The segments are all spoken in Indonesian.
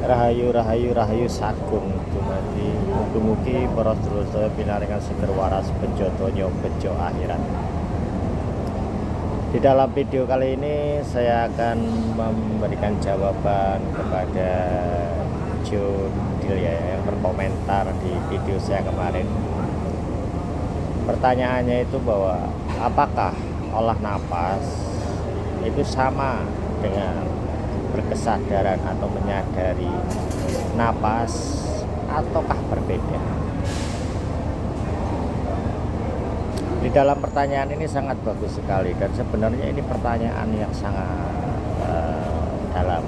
Rahayu Rahayu Rahayu Sagung dumadi mugi-mugi para sedherek pinaringan seger waras bejo donya bejo akhirat. Di dalam video kali ini saya akan memberikan jawaban kepada Judil yang berkomentar di video saya kemarin. Pertanyaannya itu bahwa apakah olah napas itu sama dengan berkesadaran atau menyadari napas ataukah berbeda? Di dalam pertanyaan ini sangat bagus sekali dan sebenarnya ini pertanyaan yang sangat dalam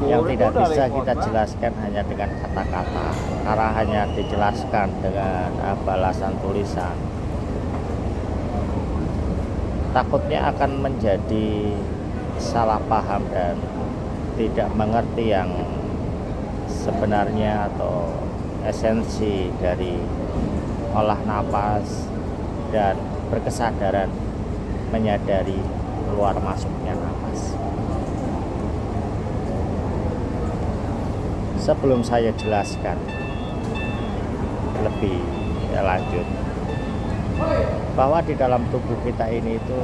yang tidak bisa kita jelaskan hanya dengan kata-kata, karena hanya dijelaskan dengan balasan tulisan takutnya akan menjadi salah paham dan tidak mengerti yang sebenarnya atau esensi dari olah napas dan berkesadaran menyadari keluar masuknya napas. Sebelum saya jelaskan lebih lanjut bahwa di dalam tubuh kita ini itu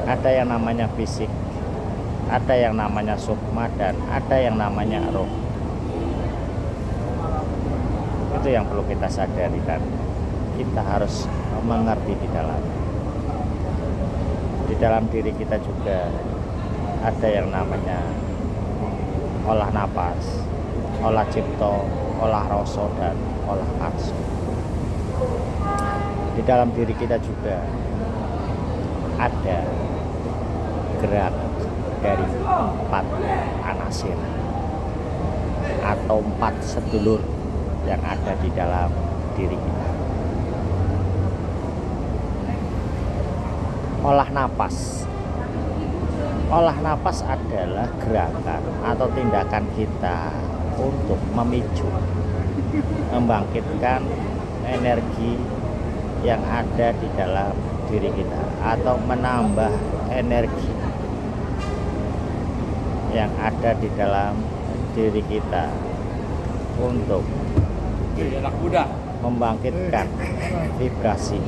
ada yang namanya fisik, ada yang namanya sukma, dan ada yang namanya roh. Itu yang perlu kita sadari dan kita harus mengerti di dalam diri kita juga ada yang namanya olah napas, olah cipto, olah rasa, dan olah karsa. Di dalam diri kita juga ada gerak dari 4 anasir atau 4 sedulur yang ada di dalam diri kita. Olah napas adalah gerakan atau tindakan kita untuk memicu, membangkitkan energi yang ada di dalam diri kita atau menambah energi yang ada di dalam diri kita untuk membangkitkan vibrasi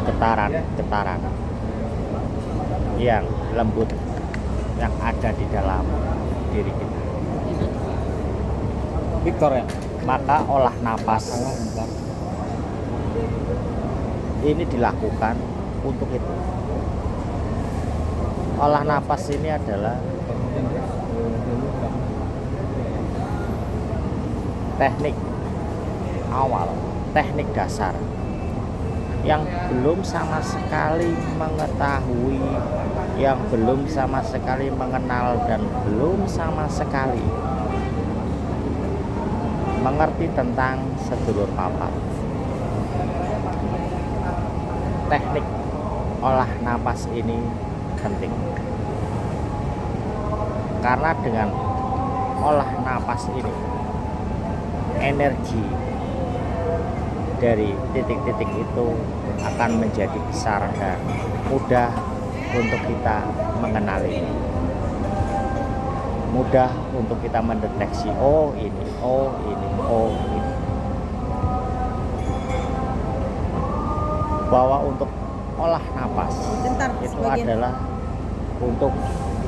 getaran yang lembut yang ada di dalam diri kita. Victor ya. Maka olah napas ini dilakukan untuk itu. Olah napas ini adalah teknik awal, teknik dasar yang belum sama sekali mengetahui, yang belum sama sekali mengenal, dan belum sama sekali mengerti tentang sedulur papat. Teknik olah napas ini penting karena dengan olah napas ini energi dari titik-titik itu akan menjadi besar dan mudah untuk kita mengenali, mudah untuk kita mendeteksi oh ini. Bahwa untuk olah napas itu adalah untuk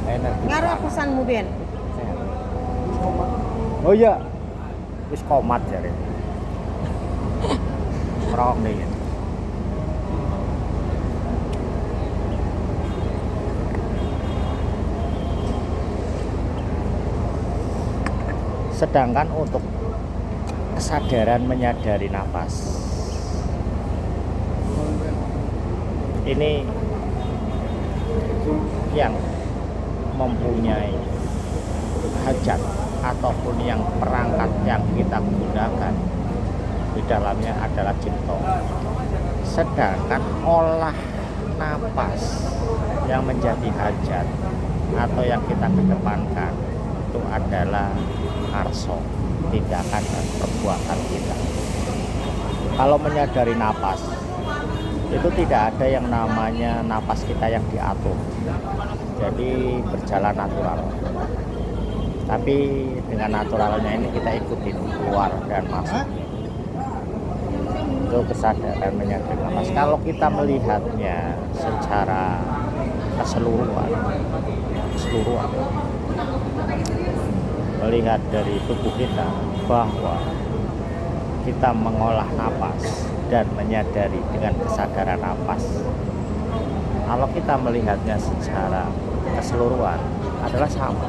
energi. Ngaruh pesanmu Ben. Oh iya, wis komat jare. Rok nih. Sedangkan untuk kesadaran menyadari napas ini yang mempunyai hajat ataupun yang perangkat yang kita gunakan di dalamnya adalah cipto. Sedangkan olah napas yang menjadi hajat atau yang kita kedepankan itu adalah karso, tindakan dan perbuatan kita. Kalau menyadari napas itu tidak ada yang namanya napas kita yang diatur, jadi berjalan natural. Tapi dengan naturalnya ini kita ikutin keluar dan masuk. Itu kesadaran menyadari nafas. Kalau kita melihatnya secara keseluruhan, melihat dari tubuh kita bahwa kita mengolah napas dan menyadari dengan kesadaran napas. Kalau kita melihatnya secara keseluruhan adalah sama,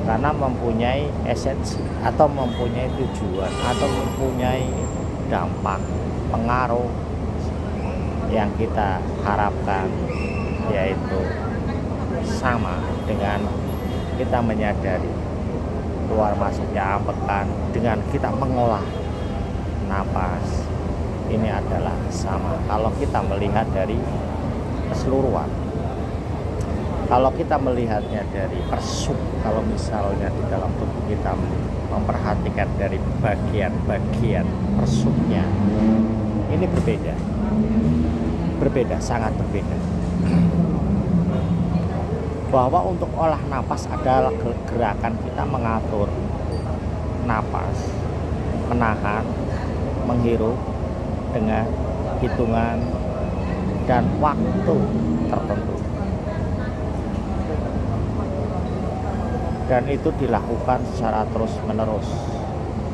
karena mempunyai esensi atau mempunyai tujuan atau mempunyai dampak pengaruh yang kita harapkan, yaitu sama dengan kita menyadari keluar masuknya ambekan dengan kita mengolah napas. Ini adalah sama kalau kita melihat dari keseluruhan. Kalau kita melihatnya dari persub, kalau misalnya di dalam tubuh kita memperhatikan dari bagian-bagian persubnya, ini berbeda, sangat berbeda. Bahwa untuk olah napas adalah gerakan kita mengatur napas, menahan, menghirup dengan hitungan dan waktu tertentu, dan itu dilakukan secara terus menerus,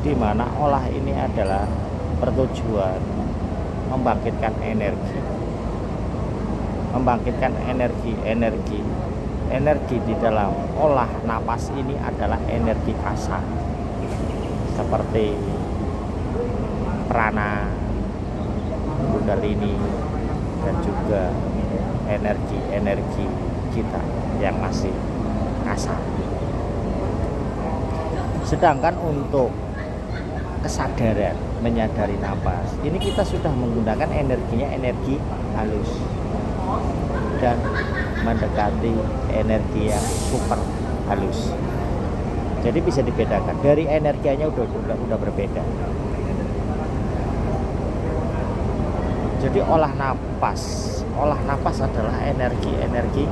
di mana olah ini adalah bertujuan membangkitkan energi di dalam olah napas ini adalah energi kasar seperti prana, kundalini, dan juga energi kita yang masih kasar. Sedangkan untuk kesadaran menyadari napas ini kita sudah menggunakan energinya energi halus dan mendekati energi yang super halus. Jadi bisa dibedakan dari energinya udah berbeda. Jadi olah napas adalah energi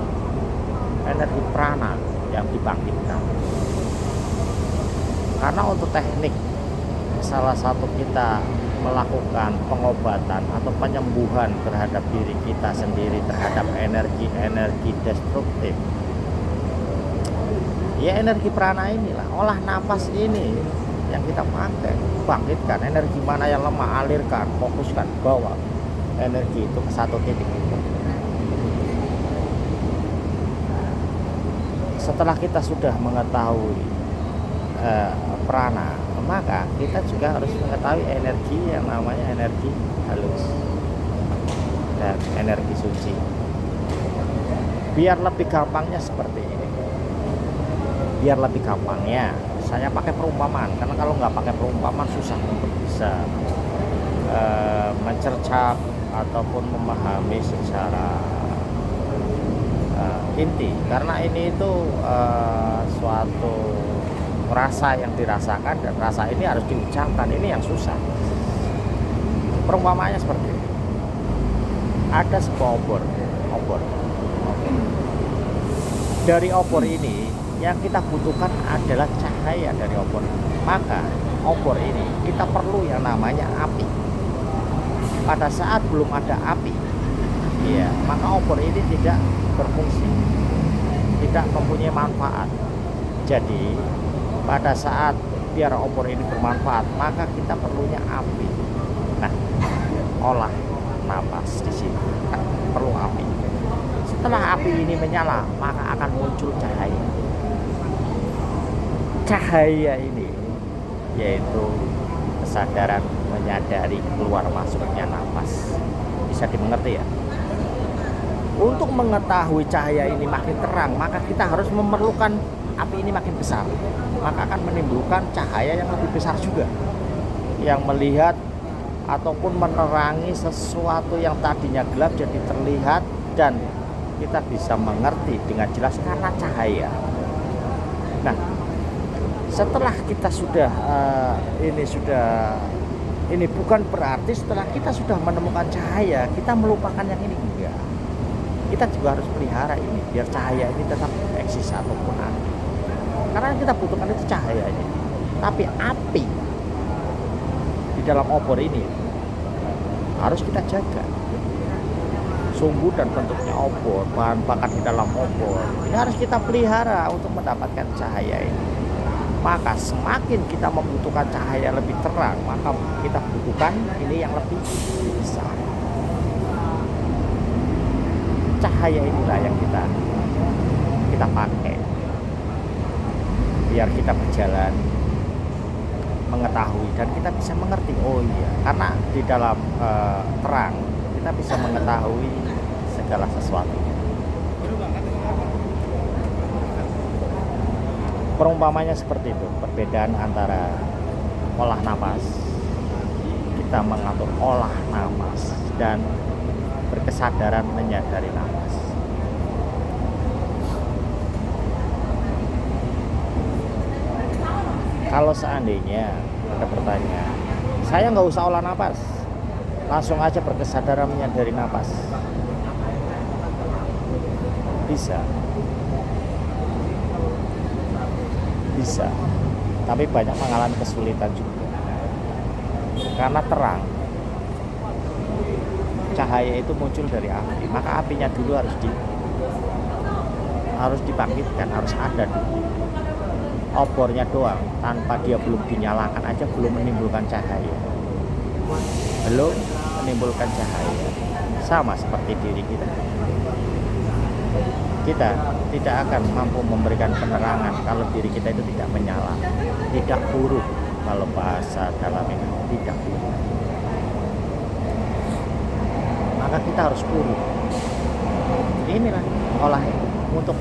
prana yang dibangkitkan. Karena untuk teknik salah satu kita melakukan pengobatan atau penyembuhan terhadap diri kita sendiri terhadap energi destruktif, ya energi prana inilah, olah napas ini yang kita pakai, bangkitkan energi mana yang lemah, alirkan, fokuskan, bawa energi itu ke satu titik. Setelah kita sudah mengetahui prana, maka kita juga harus mengetahui energi yang namanya energi halus dan energi suci. Biar lebih gampangnya seperti ini, biar lebih gampangnya saya pakai perumpamaan, karena kalau nggak pakai perumpamaan susah untuk bisa mencerca ataupun memahami secara inti, karena ini itu suatu rasa yang dirasakan, dan rasa ini harus diucapkan, ini yang susah. Perumpamaannya seperti ini. Ada sebuah obor. Dari obor ini yang kita butuhkan adalah cahaya dari obor. Maka obor ini kita perlu yang namanya api. Pada saat belum ada api, ya, maka obor ini tidak berfungsi, tidak mempunyai manfaat. Jadi pada saat biar obor ini bermanfaat, maka kita perlunya api. Nah, olah napas di sini perlu api. Setelah api ini menyala, maka akan muncul cahaya. Cahaya ini yaitu kesadaran menyadari keluar masuknya napas. Bisa dimengerti ya? Untuk mengetahui cahaya ini makin terang, maka kita harus memerlukan api ini makin besar, maka akan menimbulkan cahaya yang lebih besar juga, yang melihat ataupun menerangi sesuatu yang tadinya gelap jadi terlihat, dan kita bisa mengerti dengan jelas karena cahaya. Nah, setelah kita sudah ini bukan berarti setelah kita sudah menemukan cahaya kita melupakan yang ini, enggak. Kita juga harus pelihara ini biar cahaya ini tetap eksis ataupun ada. Karena kita butuhkan itu cahayanya. Tapi api di dalam obor ini harus kita jaga. Sumbu dan bentuknya obor, bahan bakar di dalam obor, ini harus kita pelihara untuk mendapatkan cahaya ini. Maka semakin kita membutuhkan cahaya lebih terang, maka kita butuhkan ini yang lebih besar. Cahaya inilah yang kita pakai biar kita berjalan mengetahui dan kita bisa mengerti. Oh iya, karena di dalam terang kita bisa mengetahui segala sesuatu. Perumpamannya seperti itu, perbedaan antara olah napas, kita mengatur olah napas, dan berkesadaran menyadari napas. Kalau seandainya ada pertanyaan, saya nggak usah olah napas, langsung aja berkesadaran menyadari napas, bisa, tapi banyak mengalami kesulitan juga karena terang. Cahaya itu muncul dari api, maka apinya dulu harus dibangkitkan, harus ada dulu. Obornya doang tanpa dia belum dinyalakan aja belum menimbulkan cahaya, belum menimbulkan cahaya. Sama seperti diri kita tidak akan mampu memberikan penerangan kalau diri kita itu tidak menyala, tidak buruk. Kalau bahasa dalam ini tidak buruk, maka kita harus buruk. Inilah olahnya untuk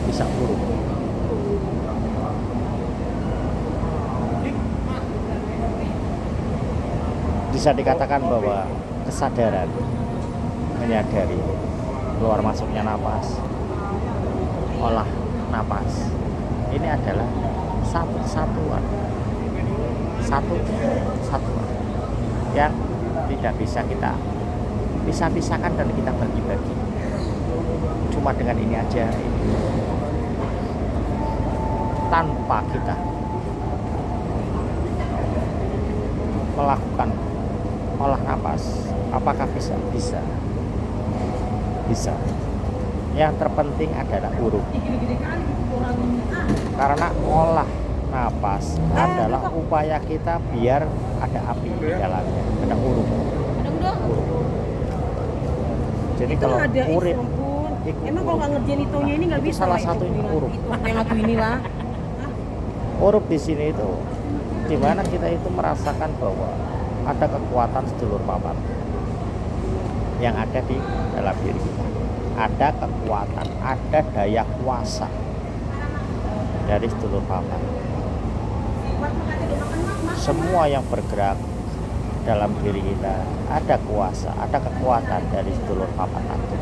bisa buruk. Bisa dikatakan bahwa kesadaran menyadari keluar masuknya napas, olah napas, ini adalah satu satuan yang tidak bisa kita pisah-pisahkan dan kita bagi-bagi. Cuma dengan ini aja, tanpa kita melakukan olah napas, apakah bisa? Bisa. Yang terpenting adalah urut. Karena olah napas adalah upaya kita biar ada api di dalamnya, ada urut. Jadi kalau urip, emang kalau nggak ngerjain itunya ini nggak bisa. Salah satunya urut. Yang satu inilah. Urut di sini itu dimana kita itu merasakan bahwa ada kekuatan sedulur papat yang ada di dalam diri kita. Ada kekuatan, ada daya kuasa dari sedulur papat. Semua yang bergerak dalam diri kita ada kuasa, ada kekuatan dari sedulur papat itu.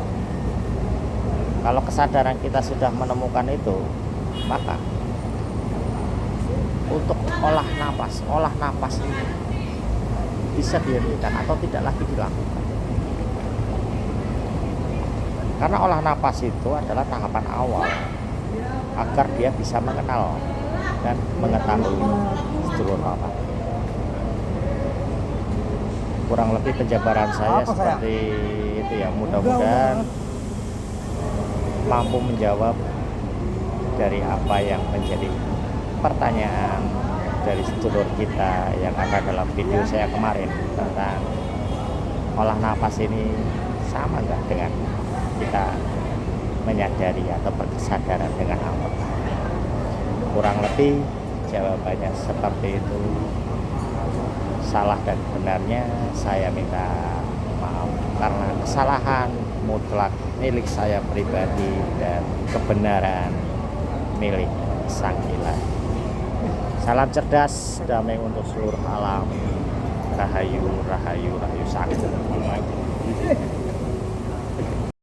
Kalau kesadaran kita sudah menemukan itu, maka untuk olah napas ini bisa dihentikan atau tidak lagi dilakukan. Karena olah napas itu adalah tahapan awal agar dia bisa mengenal dan mengetahui sedulur papat. Kurang lebih penjabaran saya seperti itu ya. Mudah-mudahan mampu menjawab dari apa yang menjadi pertanyaan dari sedulur kita yang ada dalam video saya kemarin tentang olah napas ini sama nggak dengan kita menyadari atau berkesadaran dengan apa. Kurang lebih jawabannya seperti itu. Salah dan benarnya saya minta maaf karena kesalahan mutlak milik saya pribadi dan kebenaran milik Sang Ilahi. Salam cerdas, damai untuk seluruh alam. Rahayu, rahayu, rahayu sakti.